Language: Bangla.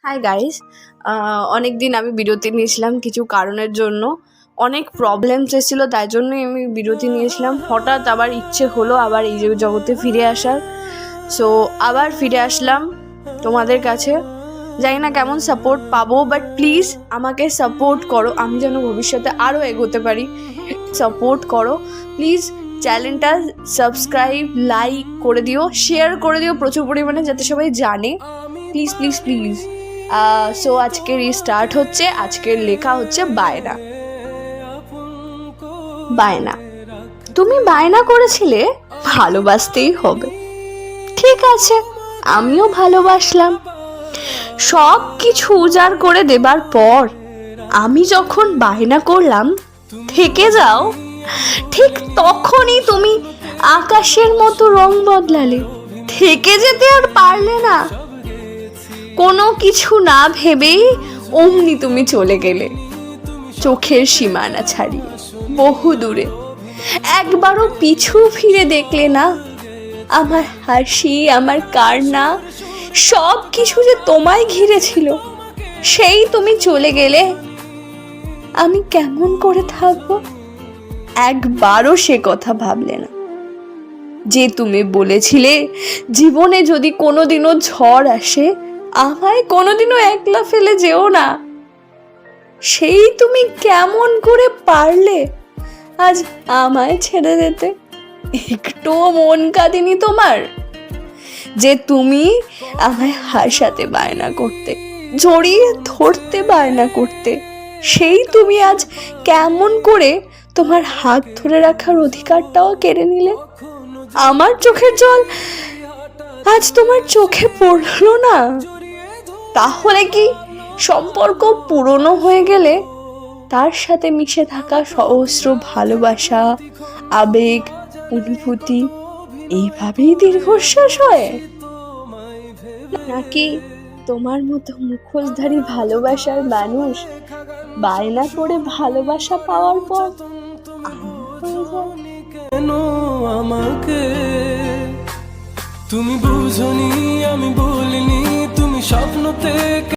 হাই গাইস, অনেক দিন আমি বিরতি নিয়েছিলাম কিছু কারণের জন্য। অনেক প্রবলেমস এসেছিলো, তাই জন্যই আমি বিরতি নিয়েছিলাম। হঠাৎ আবার ইচ্ছে হলো আবার এই জগতে ফিরে আসার। সো আবার ফিরে আসলাম তোমাদের কাছে। জানি না কেমন সাপোর্ট পাবো, বাট প্লিজ আমাকে সাপোর্ট করো, আমি যেন ভবিষ্যতে আরও এগোতে পারি। সাপোর্ট করো প্লিজ। চ্যানেলটা সাবস্ক্রাইব, লাইক করে দিও, শেয়ার করে দিও প্রচুর পরিমাণে, যাতে সবাই জানে। Please please please. সো আজকের স্টার্ট হচ্ছে। আজকের লেখা হচ্ছে বায়না। বায়না। তুমি বায়না করেছিলে ভালোবাসতেই হবে। ঠিক আছে, আমিও ভালোবাসলাম। সব কিছু উজাড় করে দেবার পর আমি যখন বায়না করলাম থেকে যাও, ঠিক তখনই তুমি আকাশের মতো রং বদলালে। থেকে যেতে আর পারলে না। কোনো কিছু না ভেবেই অমনি তুমি চলে গেলে, চোখের সীমানা ছাড়িয়ে বহু দূরে। একবারও পিছু ফিরে দেখলে না। আমার হাসি, আমার কান্না, সব কিছু যে তোমায় ঘিরে ছিল, সেই তুমি চলে গেলে। আমি কেমন করে থাকবো? একবারও সে কথা ভাবলে না যে তুমি বলেছিলে জীবনে যদি কোনোদিনও ঝড় আসে, আমায় কোনোদিনও একলা ফেলে যেও না। সেই তুমি কেমন করে পারলে আজ আমায় ছেড়ে যেতে? একটুও মন কাঁদেনি তোমার যে তুমি আমায় হাসাতে বায়না করতে, জড়িয়ে ধরতে বায়না করতে? সেই তুমি আজ কেমন করে তোমার হাত ধরে রাখার অধিকারটাও কেড়ে নিলে? আমার চোখের জল আজ তোমার চোখে পড়লো না? তাহলে কি সম্পর্ক পুরনো হয়ে গেলে তার সাথে মিশে থাকা সহস্র ভালোবাসা, আবেগ, অনুভূতি এইভাবেই দীর্ঘশ্বাস হয়? নাকি তোমার মতো মুখোশধারী ভালোবাসার মানুষ বায়না করে ভালোবাসা পাওয়ার পর কেন আমাকে তুমি বুঝনি, আমি বলিনি, তুমি স্বপ্নতে